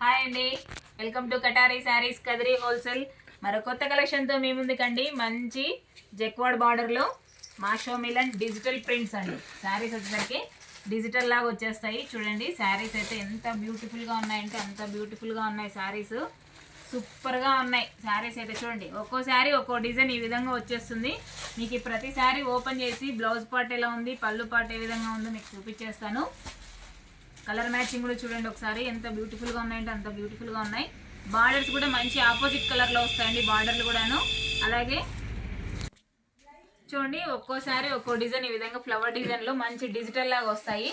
Hi అండి, welcome to కటారీ saris Kadiri wholesale. మరో కొత్త కలెక్షన్తో మీ ముందుకండి. మంచి జెక్వాడ్ బార్డర్లో మాషో మిలన్ డిజిటల్ ప్రింట్స్ అండి. శారీస్ వచ్చేసరికి డిజిటల్ లాగా వచ్చేస్తాయి. చూడండి శారీస్ అయితే ఎంత బ్యూటిఫుల్గా ఉన్నాయంటే అంత బ్యూటిఫుల్గా ఉన్నాయి. శారీస్ సూపర్గా ఉన్నాయి. శారీస్ అయితే చూడండి, ఒక్కో శారీ ఒక్కో డిజైన్ ఈ విధంగా వచ్చేస్తుంది. మీకు ప్రతి శారీ ఓపెన్ చేసి బ్లౌజ్ పార్ట్ ఎలా ఉంది, పళ్ళు పార్ట్ ఏ విధంగా ఉందో మీకు చూపించేస్తాను. కలర్ మ్యాచింగ్ కూడా చూడండి ఒకసారి, ఎంత బ్యూటిఫుల్గా ఉన్నాయంటే అంత బ్యూటిఫుల్గా ఉన్నాయి. బార్డర్స్ కూడా మంచి ఆపోజిట్ కలర్లో వస్తాయండి బార్డర్లు కూడాను. అలాగే చూడండి ఒక్కోసారి ఒక్కో డిజైన్ ఈ విధంగా ఫ్లవర్ డిజైన్లో మంచి డిజిటల్ లాగా వస్తాయి.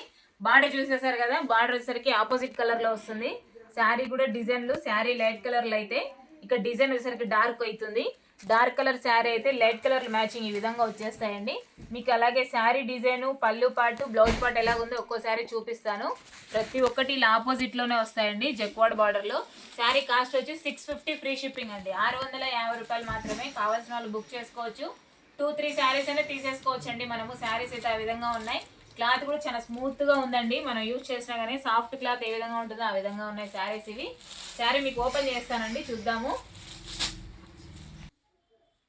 బార్డర్ చూసేసారు కదా, బార్డర్ వచ్చేసరికి ఆపోజిట్ కలర్లో వస్తుంది. శారీ కూడా డిజైన్లు, శారీ లైట్ కలర్లు అయితే ఇక్కడ డిజైన్ వచ్చేసరికి డార్క్ అవుతుంది. డార్క్ కలర్ శారీ అయితే లైట్ కలర్ మ్యాచింగ్ ఈ విధంగా వచ్చేస్తాయండి మీకు. అలాగే శారీ డిజైను, పళ్ళు పాటు, బ్లౌజ్ పార్ట్ ఎలాగుందో ఒక్కోసారి చూపిస్తాను. ప్రతి ఒక్కటి ఇలా ఆపోజిట్లోనే వస్తాయండి జెక్వాడ్ బార్డర్లో. శారీ కాస్ట్ వచ్చి 650 ఫ్రీ షిప్పింగ్ అండి. 650 రూపాయలు మాత్రమే. కావాల్సిన వాళ్ళు బుక్ చేసుకోవచ్చు. 2-3 శారీస్ అయినా తీసేసుకోవచ్చు అండి మనము. శారీస్ అయితే ఆ విధంగా ఉన్నాయి. క్లాత్ కూడా చాలా స్మూత్గా ఉందండి. మనం యూజ్ చేసినా కానీ సాఫ్ట్ క్లాత్ ఏ విధంగా ఉంటుందో ఆ విధంగా ఉన్నాయి శారీస్ ఇవి. శారీ మీకు ఓపెన్ చేస్తానండి, చూద్దాము.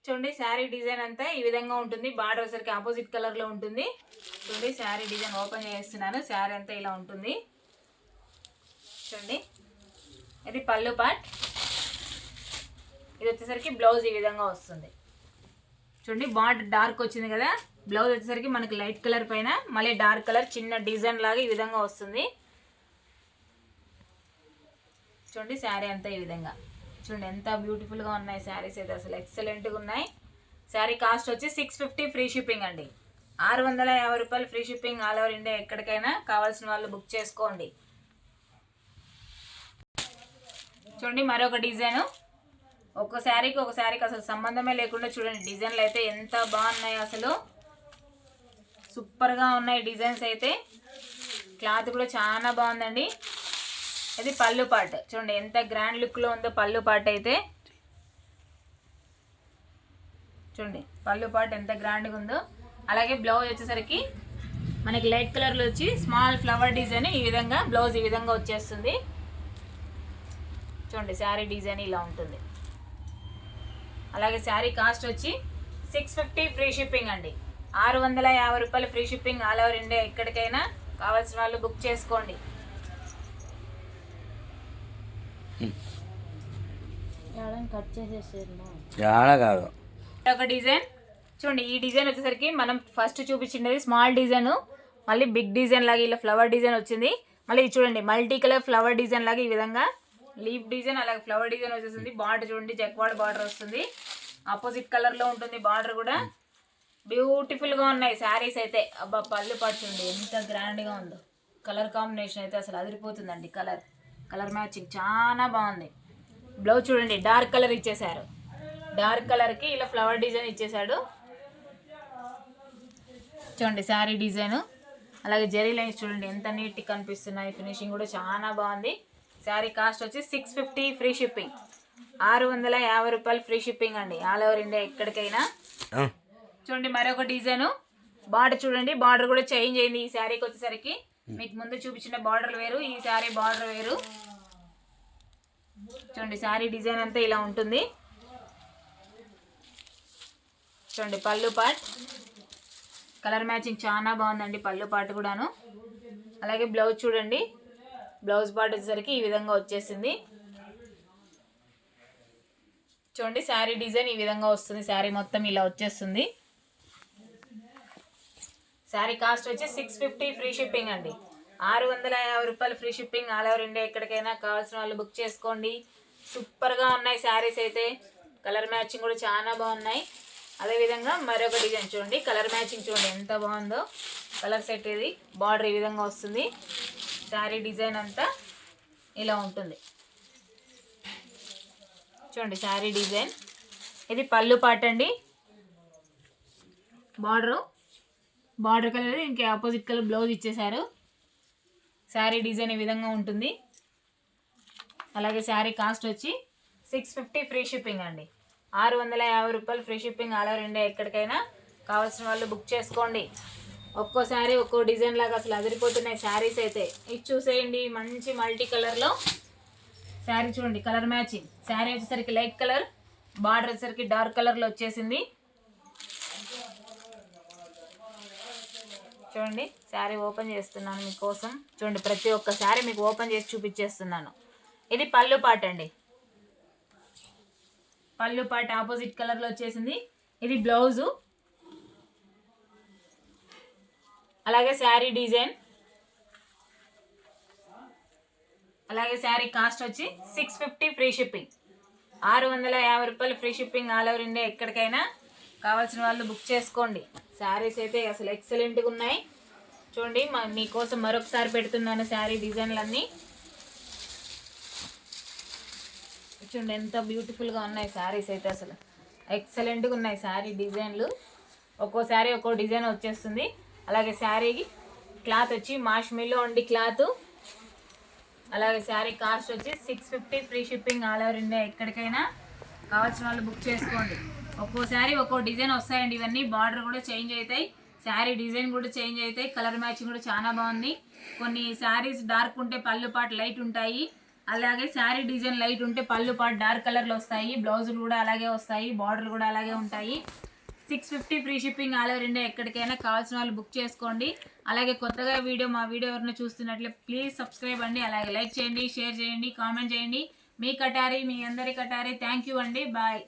చూడండి శారీ డిజైన్ అంతా ఈ విధంగా ఉంటుంది. బార్డర్ వచ్చరికి ఆపోజిట్ కలర్లో ఉంటుంది. చూడండి శారీ డిజైన్ ఓపెన్ చేస్తున్నాను. శారీ అంతా ఇలా ఉంటుంది. చూడండి ఇది పళ్ళు పార్ట్, ఇది వచ్చేసరికి బ్లౌజ్ ఈ విధంగా వస్తుంది. చూడండి బార్డర్ డార్క్ వచ్చింది కదా, బ్లౌజ్ వచ్చేసరికి మనకి లైట్ కలర్ పైన మళ్ళీ డార్క్ కలర్ చిన్న డిజైన్ లాగా ఈ విధంగా వస్తుంది. చూడండి శారీ అంతా ఈ విధంగా. చూడండి ఎంత బ్యూటిఫుల్గా ఉన్నాయి శారీస్ అయితే, అసలు ఎక్సలెంట్గా ఉన్నాయి. శారీ కాస్ట్ వచ్చి 650 ఫ్రీ షిప్పింగ్ అండి. 650 రూపాయలు free shipping all over India. ఎక్కడికైనా కావాల్సిన వాళ్ళు బుక్ చేసుకోండి. చూడండి మరొక డిజైను. ఒక్కో శారీకి ఒక శారీకి అసలు సంబంధమే లేకుండా చూడండి డిజైన్లు అయితే ఎంత బాగున్నాయి. అసలు సూపర్గా ఉన్నాయి డిజైన్స్ అయితే. క్లాత్ కూడా చాలా బాగుందండి. ఇది పళ్ళు పార్ట్. చూడండి ఎంత గ్రాండ్ లుక్లో ఉందో పళ్ళు పార్ట్ అయితే. చూడండి పళ్ళు పార్ట్ ఎంత గ్రాండ్గా ఉందో. అలాగే బ్లౌజ్ వచ్చేసరికి మనకి లైట్ కలర్లో వచ్చి స్మాల్ ఫ్లవర్ డిజైన్ ఈ విధంగా బ్లౌజ్ ఈ విధంగా వచ్చేస్తుంది. చూడండి శారీ డిజైన్ ఇలా ఉంటుంది. అలాగే శారీ కాస్ట్ వచ్చి 650 ఫ్రీ షిప్పింగ్ అండి. 650 రూపాయలు free shipping all over India. ఎక్కడికైనా కావాల్సిన వాళ్ళు బుక్ చేసుకోండి. కట్ చేసేసారు కాదు ఒక డిజైన్. చూడండి ఈ డిజైన్ వచ్చేసరికి మనం ఫస్ట్ చూపించింది స్మాల్ డిజైన్, మళ్ళీ బిగ్ డిజైన్ లాగా ఇలా ఫ్లవర్ డిజైన్ వచ్చింది. మళ్ళీ చూడండి మల్టీ కలర్ ఫ్లవర్ డిజైన్ లాగా ఈ విధంగా లీఫ్ డిజైన్, అలాగే ఫ్లవర్ డిజైన్ వచ్చేసింది. బార్డర్ చూడండి జెక్వాడ్ బార్డర్ వస్తుంది. ఆపోజిట్ కలర్లో ఉంటుంది బార్డర్ కూడా. బ్యూటిఫుల్గా ఉన్నాయి శారీస్ అయితే. అబ్బా పళ్ళు పడుతుంది ఎంత గ్రాండ్గా ఉందో. కలర్ కాంబినేషన్ అయితే అసలు అదిరిపోతుందండి. కలర్ మ్యాచింగ్ చాలా బాగుంది. బ్లౌజ్ చూడండి డార్క్ కలర్ ఇచ్చేసారు. డార్క్ కలర్కి ఇలా ఫ్లవర్ డిజైన్ ఇచ్చేసాడు. చూడండి శారీ డిజైన్, అలాగే జరీ లైన్స్ చూడండి ఎంత నీట్గా కనిపిస్తున్నాయి. ఫినిషింగ్ కూడా చాలా బాగుంది. శారీ కాస్ట్ వచ్చి 650 ఫ్రీ షిప్పింగ్. 650 రూపాయలు ఫ్రీ షిప్పింగ్ అండి ఆల్ ఓవర్ ఇండియా. ఎక్కడికైనా చూడండి మరొక డిజైను. బార్డర్ చూడండి, బార్డర్ కూడా చేంజ్ అయింది ఈ శారీకి వచ్చేసరికి. మీకు ముందు చూపించిన బార్డర్ వేరు, ఈ శారీ బార్డర్ వేరు. చూడండి శారీ డిజైన్ అంతా ఇలా ఉంటుంది. చూడండి పళ్ళు పార్ట్, కలర్ మ్యాచింగ్ చాలా బాగుందండి పళ్ళు పార్ట్ కూడాను. అలాగే బ్లౌజ్ చూడండి, బ్లౌజ్ పార్ట్ వచ్చేసరికి ఈ విధంగా వచ్చేసింది. చూడండి శారీ డిజైన్ ఈ విధంగా వస్తుంది. శారీ మొత్తం ఇలా వచ్చేస్తుంది. శారీ కాస్ట్ వచ్చి 650 ఫ్రీ షిప్పింగ్ అండి. 650 రూపాయలు free shipping all over India. ఎక్కడికైనా కావాల్సిన వాళ్ళు బుక్ చేసుకోండి. సూపర్గా ఉన్నాయి శారీస్ అయితే. కలర్ మ్యాచింగ్ కూడా చాలా బాగున్నాయి. అదేవిధంగా మరొక డిజైన్ చూడండి, కలర్ మ్యాచింగ్ చూడండి ఎంత బాగుందో. కలర్ సెట్ ఇది. బార్డర్ ఈ విధంగా వస్తుంది. శారీ డిజైన్ అంతా ఇలా ఉంటుంది. చూడండి శారీ డిజైన్. ఇది పళ్ళు పార్ట్ అండి. బార్డర్ కలర్ ఇంకా ఆపోజిట్ కలర్ బ్లౌజ్ ఇచ్చేసారు. శారీ డిజైన్ ఈ విధంగా ఉంటుంది. అలాగే శారీ కాస్ట్ వచ్చి 650 ఫ్రీ షిప్పింగ్ అండి. 650 రూపాయలు free shipping all over India. ఎక్కడికైనా కావాల్సిన వాళ్ళు బుక్ చేసుకోండి. ఒక్కో శారీ ఒక్కో డిజైన్ లాగా అసలు అదిరిపోతున్నాయి శారీస్ అయితే. ఇది చూసేయండి మంచి మల్టీ కలర్లో శారీ చూడండి కలర్ మ్యాచింగ్. శారీ వచ్చేసరికి లైట్ కలర్, బార్డర్ వచ్చేసరికి డార్క్ కలర్లో వచ్చేసింది. చూడండి శారీ ఓపెన్ చేస్తున్నాను మీకోసం. చూడండి ప్రతి ఒక్క శారీ మీకు ఓపెన్ చేసి చూపించేస్తున్నాను. ఇది పళ్ళు పాట అండి. పళ్ళు పాట ఆపోజిట్ కలర్లో వచ్చేసింది. ఇది బ్లౌజు, అలాగే శారీ డిజైన్, అలాగే శారీ కాస్ట్ వచ్చి 650 ఫ్రీ షిప్పింగ్. 650 రూపాయలు free shipping all over India. ఎక్కడికైనా కావాల్సిన వాళ్ళు బుక్ చేసుకోండి. శారీస్ అయితే అసలు ఎక్సలెంట్గా ఉన్నాయి. చూడండి మీకోసం మరొకసారి పెడుతున్నాను శారీ డిజైన్లన్నీ. చూడండి ఎంత బ్యూటిఫుల్గా ఉన్నాయి శారీస్ అయితే, అసలు ఎక్సలెంట్గా ఉన్నాయి శారీ డిజైన్లు. ఒక్కో శారీ ఒక్కో డిజైన్ వచ్చేస్తుంది. అలాగే శారీకి క్లాత్ వచ్చి మాష్మిల్లో ఉండి క్లాత్. అలాగే శారీ కాస్ట్ వచ్చి 650 free shipping all over India. ఎక్కడికైనా కావాల్సిన వాళ్ళు బుక్ చేసుకోండి. ఒక్కో శారీ ఒక్కో డిజైన్ వస్తాయండి. ఇవన్నీ బార్డర్ కూడా చేంజ్ అవుతాయి, శారీ డిజైన్ కూడా చేంజ్ అవుతాయి, కలర్ మ్యాచింగ్ కూడా చాలా బాగుంది. కొన్ని శారీస్ డార్క్ ఉంటే పళ్ళు పాటు లైట్ ఉంటాయి, అలాగే శారీ డిజైన్ లైట్ ఉంటే పళ్ళు పాటు డార్క్ కలర్లో వస్తాయి. బ్లౌజులు కూడా అలాగే వస్తాయి, బార్డర్లు కూడా అలాగే ఉంటాయి. 650 free shipping all over India. ఎక్కడికైనా కావాల్సిన వాళ్ళు బుక్ చేసుకోండి. అలాగే కొత్తగా మా వీడియో ఎవరైనా చూస్తున్నట్లే ప్లీజ్ సబ్స్క్రైబ్ అండి. అలాగే లైక్ చేయండి, షేర్ చేయండి, కామెంట్ చేయండి. మీ కటారి, మీ అందరి కటారి. థ్యాంక్ యూ అండి. బాయ్.